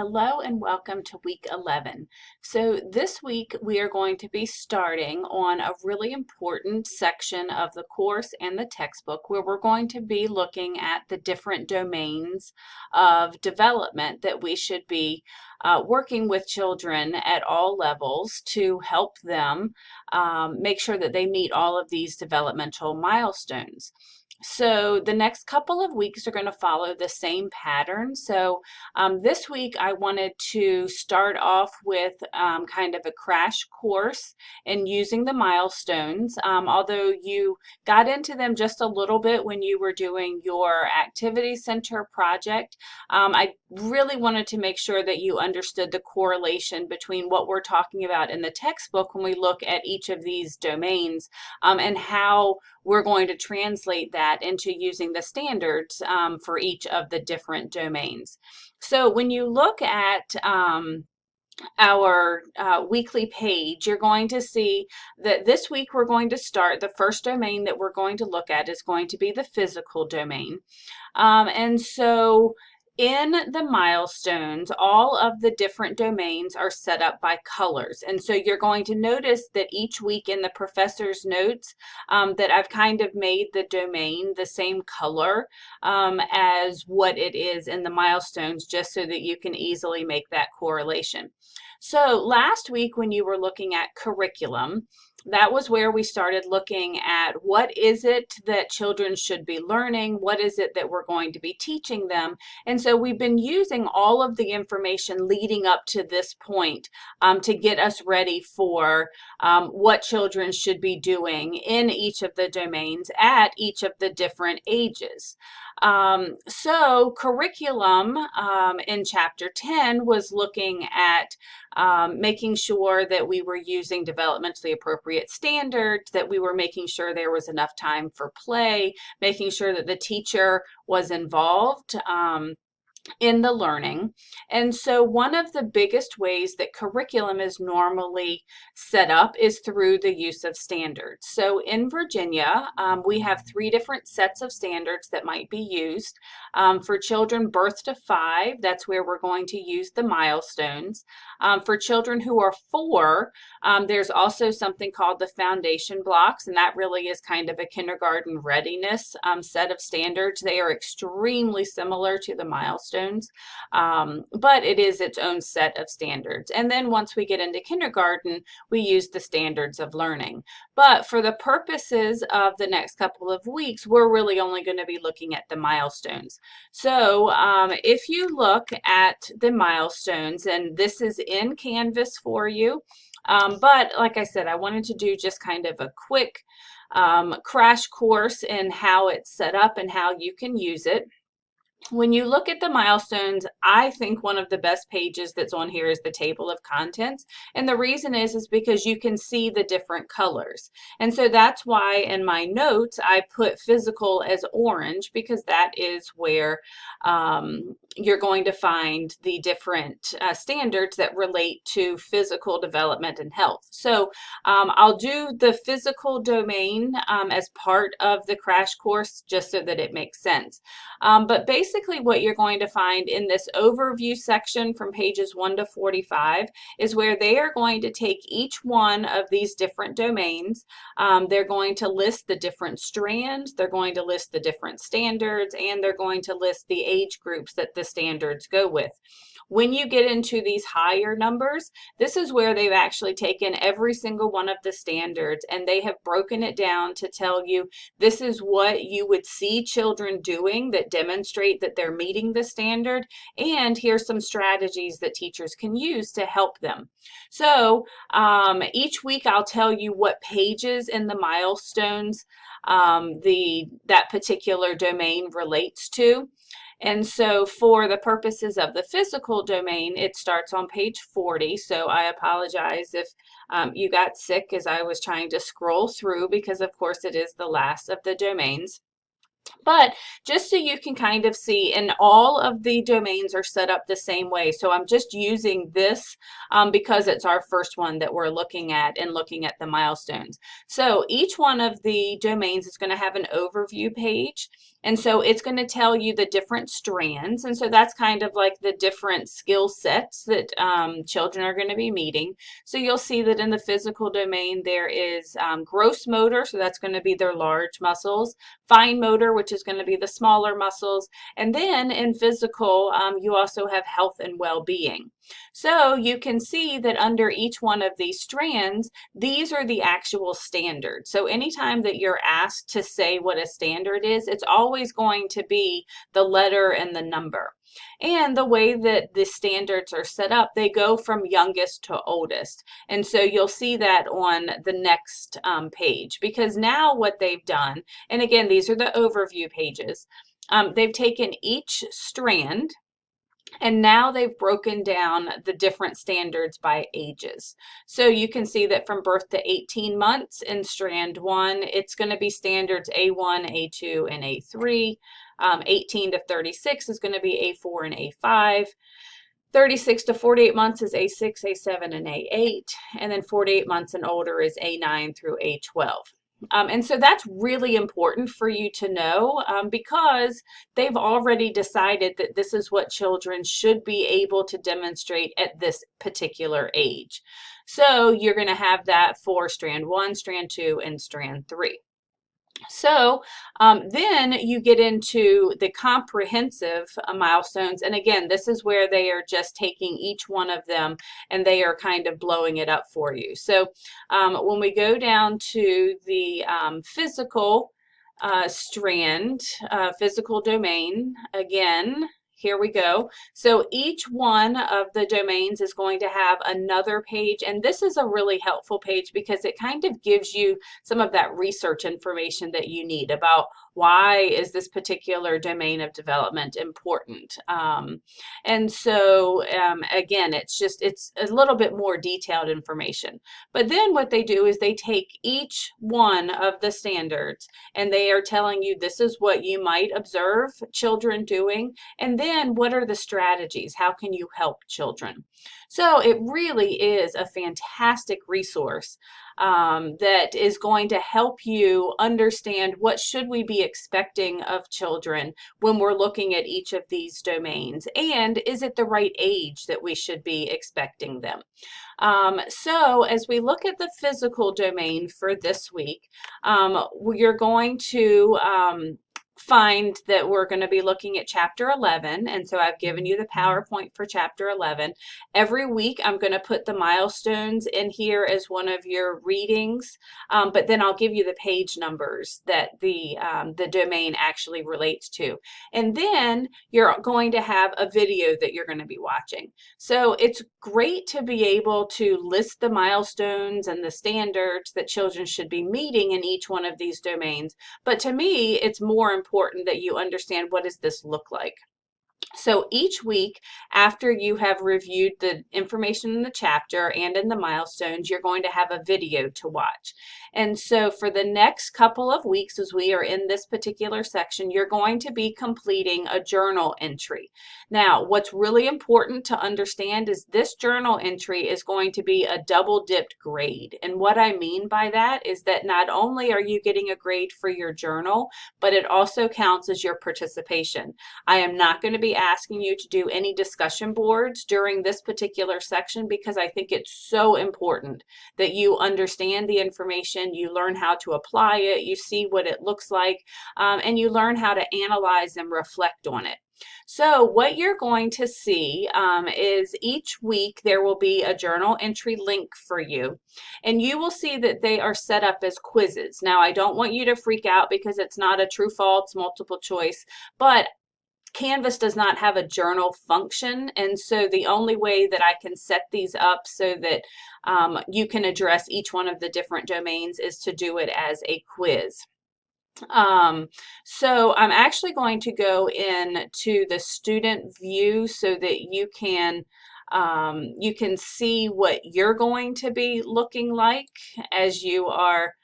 Hello and welcome to week 11. So this week we are going to be starting on a really important section of the course and the textbook where we're going to be looking at the different domains of development that we should be working with children at all levels to help them make sure that they meet all of these developmental milestones. So the next couple of weeks are going to follow the same pattern. So this week I wanted to start off with kind of a crash course in using the milestones. Although you got into them just a little bit when you were doing your activity center project, I really wanted to make sure that you understood the correlation between what we're talking about in the textbook when we look at each of these domains and how we're going to translate that into using the standards for each of the different domains. So when you look at our weekly page, you're going to see that this week we're going to start, the first domain that we're going to look at is going to be the physical domain. And so in the milestones, all of the different domains are set up by colors. And so you're going to notice that each week in the professor's notes that I've kind of made the domain the same color as what it is in the milestones, just so that you can easily make that correlation. So last week when you were looking at curriculum, that was where we started looking at what is it that children should be learning, what is it that we're going to be teaching them. And so we've been using all of the information leading up to this point to get us ready for what children should be doing in each of the domains at each of the different ages. So curriculum in chapter 10 was looking at making sure that we were using developmentally appropriate standards, that we were making sure there was enough time for play, making sure that the teacher was involved in the learning. And so one of the biggest ways that curriculum is normally set up is through the use of standards. So in Virginia, we have 3 different sets of standards that might be used. For children birth to 5, that's where we're going to use the milestones. For children who are 4, there's also something called the foundation blocks, and that really is kind of a kindergarten readiness set of standards. They are extremely similar to the milestones, but it is its own set of standards. And then once we get into kindergarten, we use the standards of learning. But for the purposes of the next couple of weeks, we're really only going to be looking at the milestones. So if you look at the milestones, and this is in Canvas for you, but like I said, I wanted to do just kind of a quick crash course in how it's set up and how you can use it. When you look at the milestones, I think one of the best pages that's on here is the table of contents. And the reason is because you can see the different colors. And so that's why in my notes, I put physical as orange, because that is where you're going to find the different standards that relate to physical development and health. So I'll do the physical domain as part of the crash course, just so that it makes sense. But basically what you're going to find in this overview section from pages 1 to 45 is where they are going to take each one of these different domains. They're going to list the different strands, they're going to list the different standards, and they're going to list the age groups that the standards go with. When you get into these higher numbers, this is where they've actually taken every single one of the standards and they have broken it down to tell you this is what you would see children doing that demonstrate that they're meeting the standard, and here's some strategies that teachers can use to help them. So each week I'll tell you what pages in the milestones that particular domain relates to. And so for the purposes of the physical domain, it starts on page 40. So I apologize if you got sick as I was trying to scroll through, because of course it is the last of the domains. But just so you can kind of see, and all of the domains are set up the same way. So I'm just using this because it's our first one that we're looking at and looking at the milestones. So each one of the domains is going to have an overview page. And so it's going to tell you the different strands. And so that's kind of like the different skill sets that children are going to be meeting. So you'll see that in the physical domain, there is gross motor, so that's going to be their large muscles, fine motor, which is going to be the smaller muscles. And then in physical, you also have health and well-being. So you can see that under each one of these strands, these are the actual standards. So anytime that you're asked to say what a standard is, it's always going to be the letter and the number. And the way that the standards are set up, they go from youngest to oldest. And so you'll see that on the next page, because now what they've done, and again, these are the overview pages, they've taken each strand and now they've broken down the different standards by ages. So you can see that from birth to 18 months in strand 1, it's going to be standards A1, A2, and A3. 18 to 36 is going to be A4 and A5. 36 to 48 months is A6, A7, and A8. And then 48 months and older is A9 through A12. And so that's really important for you to know because they've already decided that this is what children should be able to demonstrate at this particular age. So you're going to have that for strand 1, strand 2, and strand 3. So then you get into the comprehensive milestones. And again, this is where they are just taking each one of them and they are kind of blowing it up for you. So when we go down to the physical strand, physical domain, again, here we go. So each one of the domains is going to have another page, and this is a really helpful page because it kind of gives you some of that research information that you need about why is this particular domain of development important. And so again, it's a little bit more detailed information. But then what they do is they take each one of the standards and they are telling you this is what you might observe children doing, and then what are the strategies? How can you help children? So it really is a fantastic resource that is going to help you understand what should we be expecting of children when we're looking at each of these domains, and is it the right age that we should be expecting them? So as we look at the physical domain for this week, you're going to find that we're going to be looking at chapter 11, and so I've given you the PowerPoint for chapter 11. Every week I'm going to put the milestones in here as one of your readings, but then I'll give you the page numbers that the domain actually relates to. And then you're going to have a video that you're going to be watching. So it's great to be able to list the milestones and the standards that children should be meeting in each one of these domains, but to me it's more important that you understand what does this look like. So each week, after you have reviewed the information in the chapter and in the milestones, you're going to have a video to watch. And so for the next couple of weeks, as we are in this particular section, you're going to be completing a journal entry. Now, what's really important to understand is this journal entry is going to be a double-dipped grade. And what I mean by that is that not only are you getting a grade for your journal, but it also counts as your participation. I am not going to be asking you to do any discussion boards during this particular section because I think it's so important that you understand the information, you learn how to apply it, you see what it looks like, and you learn how to analyze and reflect on it. So what you're going to see is each week there will be a journal entry link for you, and you will see that they are set up as quizzes. Now, I don't want you to freak out because it's not a true false multiple choice, but Canvas does not have a journal function, and so the only way that I can set these up so that you can address each one of the different domains is to do it as a quiz. So I'm actually going to go into the student view so that you can see what you're going to be looking like as you are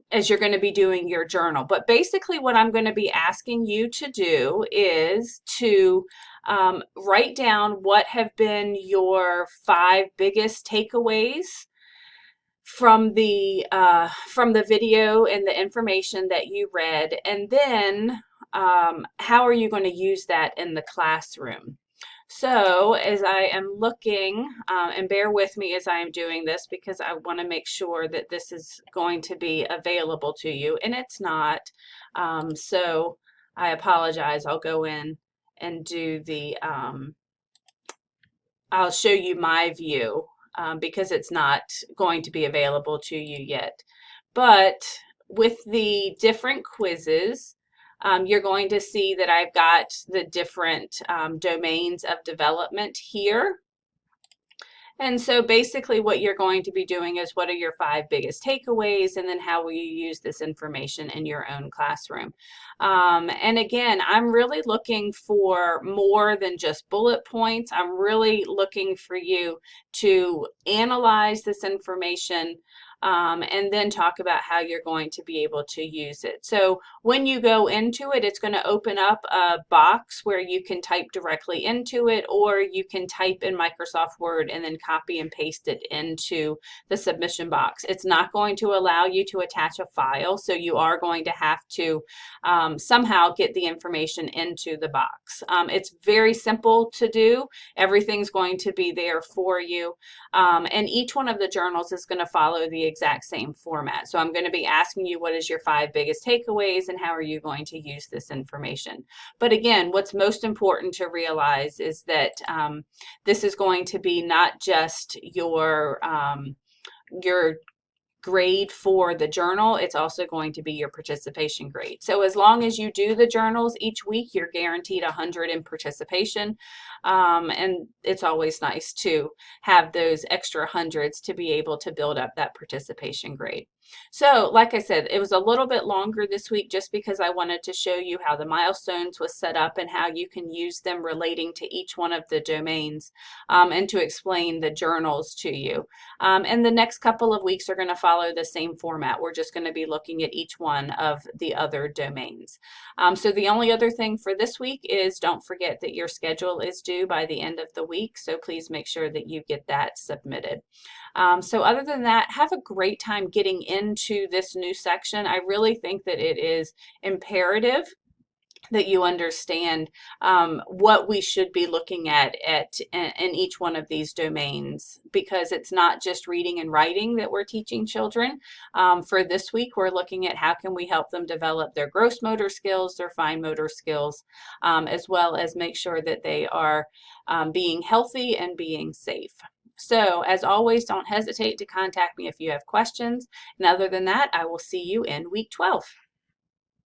as you're going to be doing your journal. But basically what I'm going to be asking you to do is to write down what have been your 5 biggest takeaways from the video and the information that you read, and then how are you going to use that in the classroom? So as I am looking, and bear with me as I am doing this because I want to make sure that this is going to be available to you, and it's not. So I apologize. I'll go in and do I'll show you my view because it's not going to be available to you yet. But with the different quizzes, you're going to see that I've got the different domains of development here. And so basically what you're going to be doing is what are your 5 biggest takeaways, and then how will you use this information in your own classroom. And again, I'm really looking for more than just bullet points. I'm really looking for you to analyze this information and then talk about how you're going to be able to use it. So when you go into it, it's going to open up a box where you can type directly into it, or you can type in Microsoft Word and then copy and paste it into the submission box. It's not going to allow you to attach a file, so you are going to have to somehow get the information into the box. It's very simple to do. Everything's going to be there for you. And each one of the journals is going to follow the exact same format. So I'm going to be asking you what is your 5 biggest takeaways and how are you going to use this information. But again, what's most important to realize is that this is going to be not just your grade for the journal, it's also going to be your participation grade. So as long as you do the journals each week, you're guaranteed 100 in participation. And it's always nice to have those extra hundreds to be able to build up that participation grade. So like I said, it was a little bit longer this week just because I wanted to show you how the milestones was set up and how you can use them relating to each one of the domains, and to explain the journals to you. And the next couple of weeks are going to follow the same format. We're just going to be looking at each one of the other domains. So the only other thing for this week is don't forget that your schedule is due by the end of the week. So please make sure that you get that submitted. So other than that, have a great time getting into this new section. I really think that it is imperative that you understand what we should be looking at in each one of these domains, because it's not just reading and writing that we're teaching children. For this week, we're looking at how can we help them develop their gross motor skills, their fine motor skills, as well as make sure that they are being healthy and being safe. So as always, don't hesitate to contact me if you have questions. And other than that, I will see you in week 12.